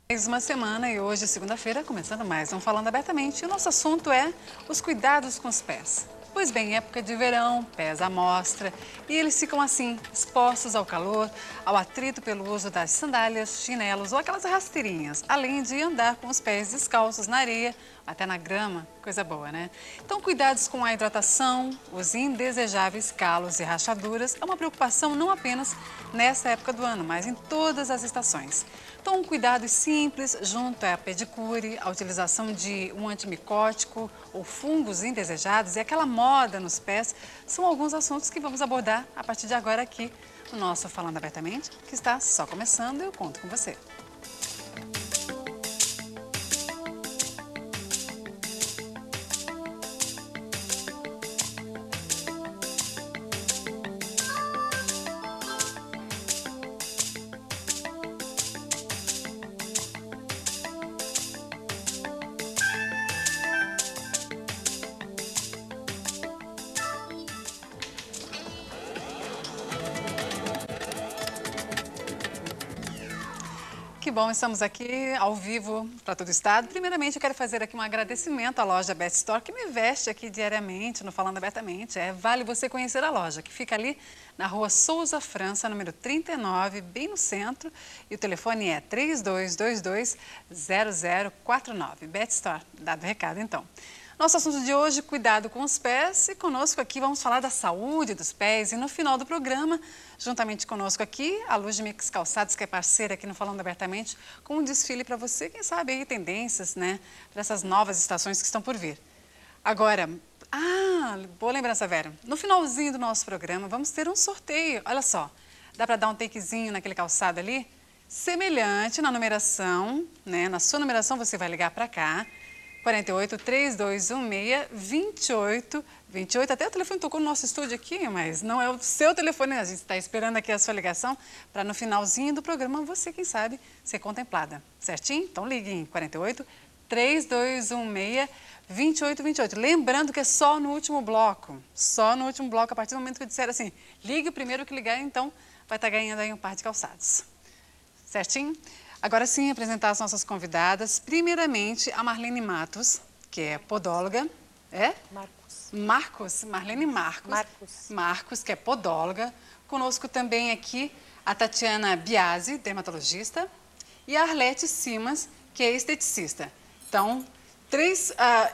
Mais uma semana e hoje, segunda-feira, começando mais um Falando Abertamente. E o nosso assunto é os cuidados com os pés. Pois bem, época de verão, pés à mostra, e eles ficam assim, expostos ao calor, ao atrito pelo uso das sandálias, chinelos ou aquelas rasteirinhas, além de andar com os pés descalços na areia, até na grama, coisa boa, né? Então, cuidados com a hidratação, os indesejáveis calos e rachaduras é uma preocupação não apenas nessa época do ano, mas em todas as estações. Então, cuidados simples junto à pedicure, a utilização de um antimicótico ou fungos indesejados e aquela moda nos pés são alguns assuntos que vamos abordar a partir de agora aqui no nosso Falando Abertamente, que está só começando e eu conto com você. Que bom, estamos aqui ao vivo para todo o estado. Primeiramente, eu quero fazer aqui um agradecimento à loja Best Store, que me veste aqui diariamente no Falando Abertamente. Vale você conhecer a loja, que fica ali na rua Souza França, número 39, bem no centro. E o telefone é 3222-0049. Best Store, dado o recado então. Nosso assunto de hoje, cuidado com os pés, e conosco aqui vamos falar da saúde dos pés e no final do programa, juntamente conosco aqui, a Luz de Mix Calçados, que é parceira aqui no Falando Abertamente, com um desfile para você, quem sabe aí tendências, né, para essas novas estações que estão por vir. Agora, boa lembrança, Vera, no finalzinho do nosso programa vamos ter um sorteio, olha só, dá para dar um takezinho naquele calçado ali? Semelhante na numeração, né, na sua numeração você vai ligar para cá, 48-3216-2828. Até o telefone tocou no nosso estúdio aqui, mas não é o seu telefone. A gente está esperando aqui a sua ligação para no finalzinho do programa você, quem sabe, ser contemplada. Certinho? Então ligue em 48-3216-2828. Lembrando que é só no último bloco. Só no último bloco, a partir do momento que eu disser assim, ligue o primeiro que ligar, então vai estar ganhando aí um par de calçados. Certinho? Agora sim, apresentar as nossas convidadas. Primeiramente, a Marlene Matos, que é podóloga. Marlene Marcos, que é podóloga. Conosco também aqui a Tatiana Biasi, dermatologista. E a Arlete Simas, que é esteticista. Então,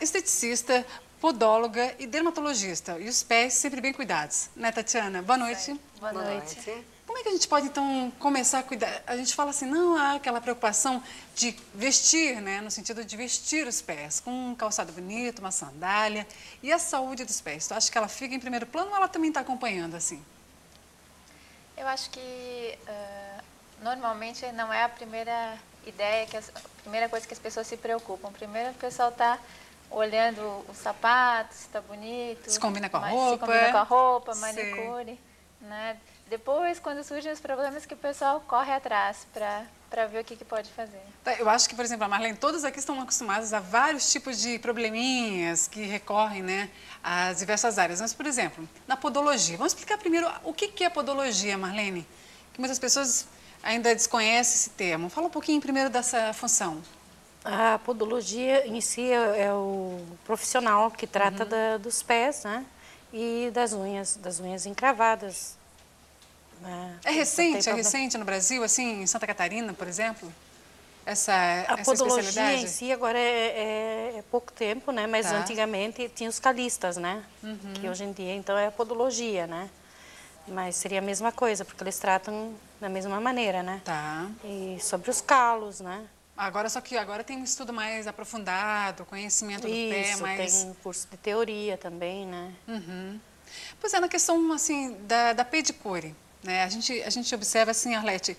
esteticista, podóloga e dermatologista. E os pés sempre bem cuidados. Né, Tatiana? Boa noite. Boa noite. Como é que a gente pode, então, começar a cuidar? A gente fala assim, não há aquela preocupação de vestir, né? No sentido de vestir os pés, com um calçado bonito, uma sandália. E a saúde dos pés? Tu acha que ela fica em primeiro plano ou ela também está acompanhando, assim? Eu acho que, normalmente, não é a primeira ideia, a primeira coisa que as pessoas se preocupam. Primeiro, o pessoal está olhando o sapato, se está bonito. Se combina com a roupa. Se combina com a roupa, manicure, né? Depois, quando surgem os problemas, que o pessoal corre atrás para ver o que pode fazer. Eu acho que, por exemplo, a Marlene, todos aqui estão acostumados a vários tipos de probleminhas que recorrem, né, às diversas áreas. Mas, por exemplo, na podologia. Vamos explicar primeiro o que é podologia, Marlene? Que muitas pessoas ainda desconhecem esse termo. Fala um pouquinho primeiro dessa função. A podologia em si é o profissional que trata dos pés, né, e das unhas encravadas. É recente no Brasil, assim, em Santa Catarina, por exemplo? Essa podologia especialidade? em si agora é pouco tempo, né? Mas antigamente tinha os calistas, né? Que hoje em dia, então, é a podologia, né? Mas seria a mesma coisa, porque eles tratam da mesma maneira, né? Tá. E sobre os calos, né? Só que agora tem um estudo mais aprofundado, conhecimento do pé, mais... tem um curso de teoria também, né? Pois é, na questão, assim, da pedicure, né? A gente observa, assim, Arlete,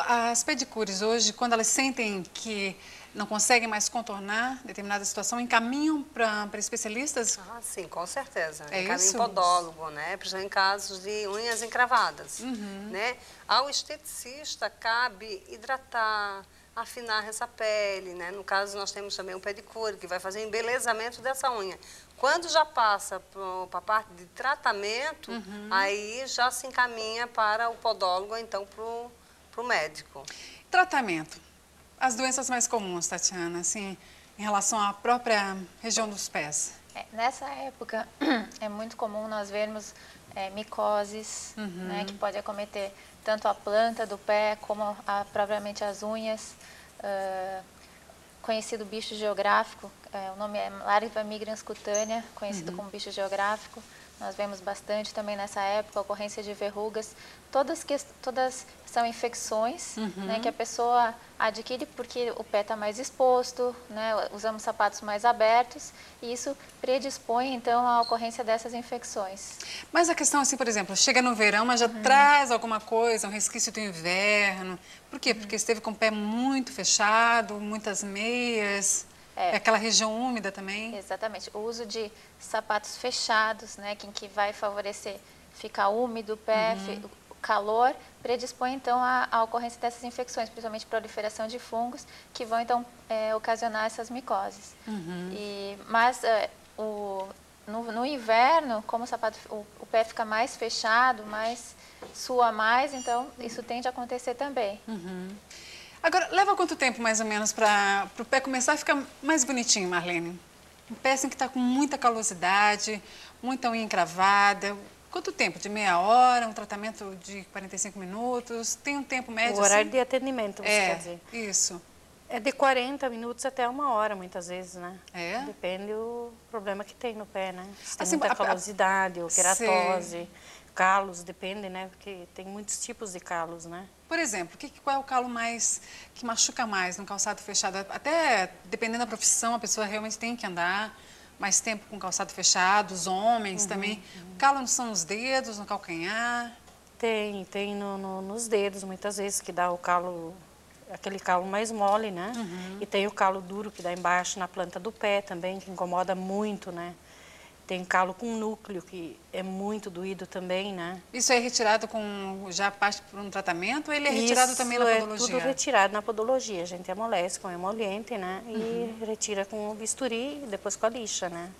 as pedicures hoje, quando elas sentem que não conseguem mais contornar determinada situação, encaminham para especialistas? Ah, sim, com certeza. É encaminham isso? podólogo, né? Principalmente em casos de unhas encravadas, né? Ao esteticista cabe hidratar, afinar essa pele, né? No caso, nós temos também um pedicure, que vai fazer o embelezamento dessa unha. Quando já passa para a parte de tratamento, aí já se encaminha para o podólogo, ou então para o médico. Tratamento. as doenças mais comuns, Tatiana, assim, em relação à própria região dos pés? Nessa época, é muito comum nós vermos micoses, né, que pode acometer tanto a planta do pé como propriamente as unhas. Conhecido bicho geográfico, o nome é Larva migrans cutânea, conhecido como bicho geográfico. Nós vemos bastante também nessa época a ocorrência de verrugas. Todas são infecções, né, que a pessoa adquire porque o pé está mais exposto, né, usamos sapatos mais abertos e isso predispõe então à ocorrência dessas infecções. Mas a questão assim, por exemplo, chega no verão, mas já traz alguma coisa, um resquício do inverno. Por quê? Porque esteve com o pé muito fechado, muitas meias. É aquela região úmida também? Exatamente. O uso de sapatos fechados, né, que vai favorecer ficar úmido o pé, o calor, predispõe então à ocorrência dessas infecções, principalmente proliferação de fungos, que vão então ocasionar essas micoses. Mas no inverno, como o pé fica mais fechado, sua mais, então isso tende a acontecer também. Agora, leva quanto tempo, mais ou menos, para o pé começar a ficar mais bonitinho, Marlene? Um pé assim que está com muita calosidade, muita unha encravada. Quanto tempo? De meia hora? Um tratamento de 45 minutos? Tem um tempo médio? O horário assim? de atendimento, você quer dizer? Isso. É de 40 minutos até 1 hora, muitas vezes, né? Depende do problema que tem no pé, né? Se tem Assim, muita calosidade, ou queratose, calos, depende, né? Porque tem muitos tipos de calos, né? Por exemplo, qual é o calo que machuca mais no calçado fechado? Até dependendo da profissão, a pessoa realmente tem que andar mais tempo com calçado fechado, os homens também. O calo não são nos dedos, no calcanhar? Tem nos dedos, muitas vezes, que dá o calo, aquele calo mais mole, né? E tem o calo duro que dá embaixo na planta do pé também, que incomoda muito, né? Tem calo com núcleo, que é muito doído também, né? Isso é retirado já parte por um tratamento ou ele é retirado também na podologia? Isso é tudo retirado na podologia. A gente amolece com emoliente, né? E retira com o bisturi e depois com a lixa, né?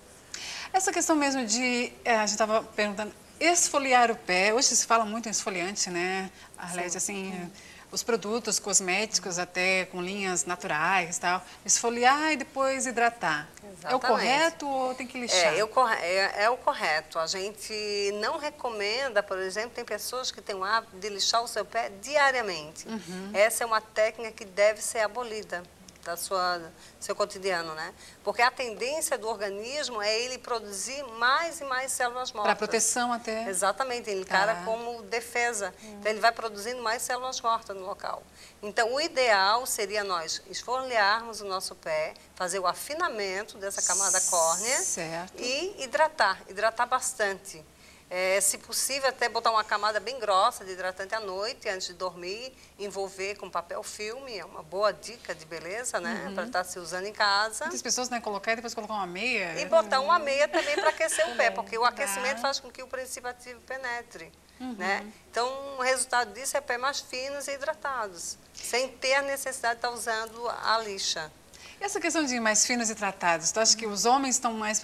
Essa questão mesmo de, a gente estava perguntando, esfoliar o pé, hoje se fala muito em esfoliante, né, Arlete, assim, os produtos cosméticos até com linhas naturais e tal, esfoliar e depois hidratar. Exatamente. É o correto ou tem que lixar? É o correto. A gente não recomenda, por exemplo, tem pessoas que têm o hábito de lixar o seu pé diariamente. Essa é uma técnica que deve ser abolida do seu cotidiano, né? Porque a tendência do organismo é ele produzir mais e mais células mortas. Para proteção até. Exatamente, ele encara como defesa. Então, ele vai produzindo mais células mortas no local. Então, o ideal seria nós esfoliarmos o nosso pé, fazer o afinamento dessa camada córnea e hidratar bastante. Se possível, até botar uma camada bem grossa de hidratante à noite, antes de dormir, envolver com papel filme, é uma boa dica de beleza, né? Para estar se usando em casa. Muitas pessoas, né, colocar e depois colocar uma meia. E botar uma meia também para aquecer o pé, porque o aquecimento faz com que o princípio ativo penetre, né? Então, o resultado disso é pés mais finos e hidratados, sem ter a necessidade de estar usando a lixa. E essa questão de mais finos e tratados, tu acha que os homens estão mais,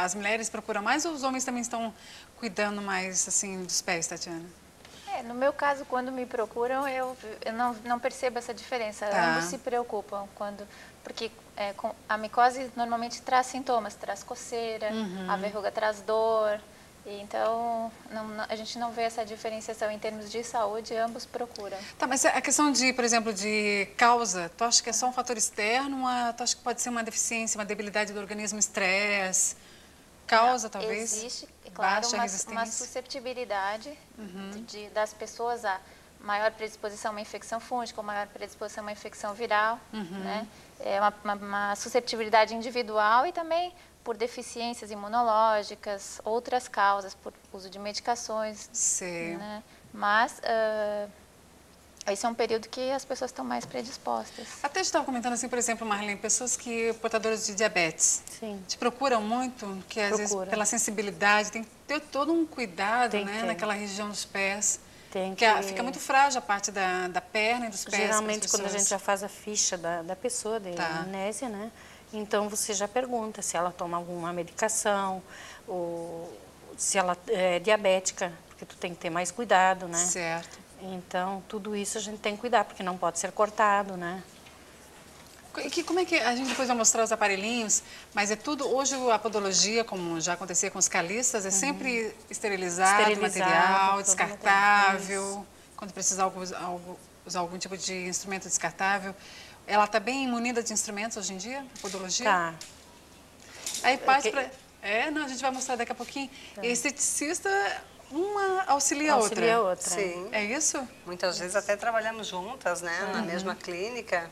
as mulheres procuram mais ou os homens também estão cuidando mais, assim, dos pés, Tatiana? No meu caso, quando me procuram, eu não percebo essa diferença. Ambos se preocupam, porque a micose normalmente traz sintomas, traz coceira, a verruga traz dor. Então, a gente não vê essa diferenciação em termos de saúde, ambos procuram. Tá, mas a questão de, por exemplo, de causa, tu acha que é só um fator externo? Tu acha que pode ser uma deficiência, uma debilidade do organismo, estresse? Causa, talvez? Existe, claro, uma susceptibilidade das pessoas a maior predisposição a uma infecção fúngica, ou maior predisposição a uma infecção viral, né? É uma susceptibilidade individual e também por deficiências imunológicas, outras causas, por uso de medicações. Sim. Né? Mas esse é um período que as pessoas estão mais predispostas. Até estava comentando assim, por exemplo, Marlene, pessoas portadoras de diabetes. Sim. Te procuram muito, que às vezes pela sensibilidade, tem que ter todo um cuidado, né, naquela região dos pés. Fica muito frágil a parte da perna e dos pés. Geralmente, quando a gente já faz a ficha da pessoa, de amnésia, né? Então, você já pergunta se ela toma alguma medicação, ou se ela é diabética, porque tu tem que ter mais cuidado, né? Certo. Então, tudo isso a gente tem que cuidar, porque não pode ser cortado, né? Como é que a gente depois vai mostrar os aparelhinhos, mas é tudo, hoje a podologia, como já acontecia com os calistas, é sempre esterilizado, material, descartável, quando precisar usar algum tipo de instrumento descartável. Ela está bem munida de instrumentos hoje em dia, a podologia? Tá. Aí parte para... não, a gente vai mostrar daqui a pouquinho. Tá. E esteticista, uma auxilia a outra. Auxilia a outra. Sim. É isso? Muitas vezes até trabalhamos juntas, né, na mesma clínica.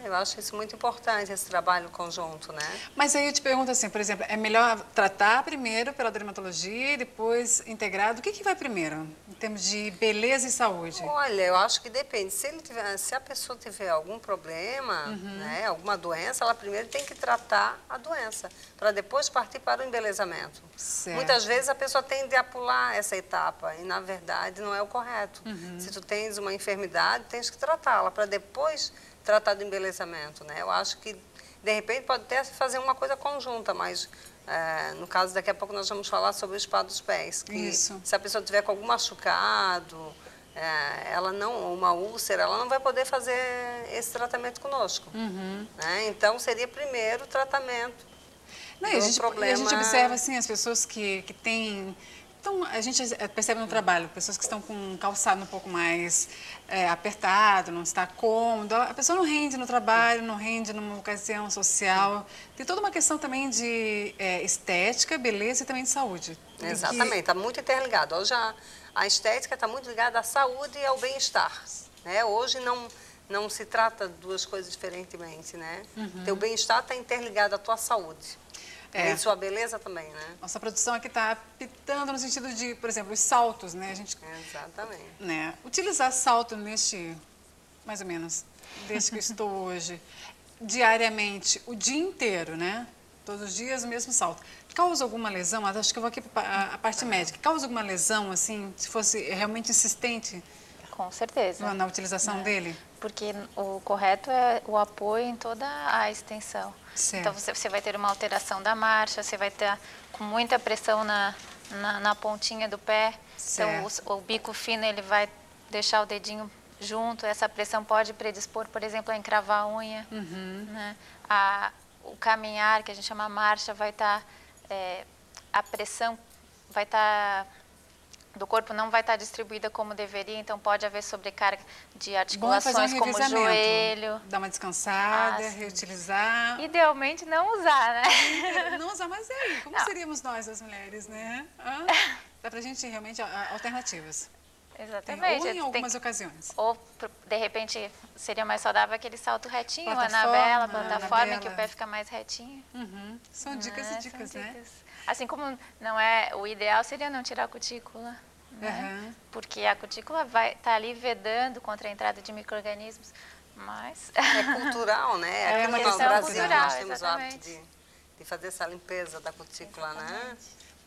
Eu acho isso muito importante, esse trabalho conjunto, né? Mas aí eu te pergunto assim, por exemplo, é melhor tratar primeiro pela dermatologia e depois integrado? O que vai primeiro, em termos de beleza e saúde? Olha, eu acho que depende. Se a pessoa tiver algum problema, né, alguma doença, ela primeiro tem que tratar a doença, para depois partir para o embelezamento. Certo. Muitas vezes a pessoa tende a pular essa etapa e, na verdade, não é o correto. Se tu tens uma enfermidade, tens que tratá-la para depois tratar do embelezamento, né? Eu acho que, de repente, pode até fazer uma coisa conjunta, mas, no caso, daqui a pouco nós vamos falar sobre o spa dos pés, que Isso. se a pessoa tiver com algum machucado, uma úlcera, ela não vai poder fazer esse tratamento conosco. Né? Então, seria primeiro o tratamento Não, e a gente observa, assim, as pessoas que têm... Então, a gente percebe no trabalho, pessoas que estão com um calçado um pouco mais apertado, não está cômodo, a pessoa não rende no trabalho, não rende numa ocasião social. Tem toda uma questão também de estética, beleza e também de saúde. Exatamente, está muito interligado. Hoje a estética está muito ligada à saúde e ao bem-estar. Né? Hoje não se trata de duas coisas diferentemente, né? Teu bem-estar está interligado à tua saúde. E sua beleza também, né? Nossa produção aqui está apitando no sentido de, por exemplo, os saltos, né? A gente, exatamente. Né? Utilizar salto mais ou menos, desde que eu estou hoje, diariamente, o dia inteiro, né? Todos os dias o mesmo salto. Causa alguma lesão? Acho que eu vou aqui para a parte médica. Causa alguma lesão, assim, se fosse realmente insistente? Com certeza. Na utilização dele? Porque o correto é o apoio em toda a extensão. Certo. Então, você vai ter uma alteração da marcha, você vai ter com muita pressão na pontinha do pé. Certo. Então, o bico fino, ele vai deixar o dedinho junto. Essa pressão pode predispor, por exemplo, a encravar a unha. Né? O caminhar, que a gente chama marcha, vai estar... a pressão vai estar... do corpo não vai estar distribuída como deveria, então pode haver sobrecarga de articulações como o joelho. Dar uma descansada, reutilizar. Idealmente não usar, né? Não usar, mas e aí? Como seríamos nós, as mulheres, né? Dá pra gente realmente alternativas. Exatamente. Ou em algumas ocasiões. Ou, de repente, seria mais saudável aquele salto retinho, anabela, plataforma, que o pé fica mais retinho. São dicas e dicas, né? Assim como não é, o ideal seria não tirar a cutícula, né? Porque a cutícula vai estar ali vedando contra a entrada de micro-organismos, mas... É cultural, né? É uma Aqui no questão Brasil cultural, nós temos o hábito exatamente. de fazer essa limpeza da cutícula, né?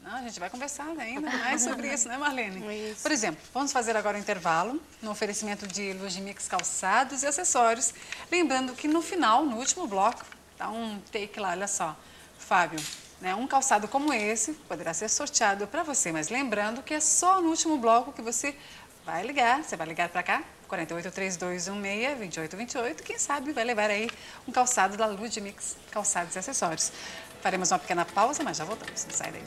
Não, a gente vai conversar ainda mais sobre isso, né, Marlene? Isso. Por exemplo, vamos fazer agora um intervalo no oferecimento de Lugimix calçados e acessórios. Lembrando que no final, no último bloco, dá um take lá, olha só. Fábio, né, um calçado como esse poderá ser sorteado para você, mas lembrando que é só no último bloco que você vai ligar para cá, 483216-2828, quem sabe vai levar aí um calçado da Lugimix calçados e acessórios. Faremos uma pequena pausa, mas já voltamos, não sai daí.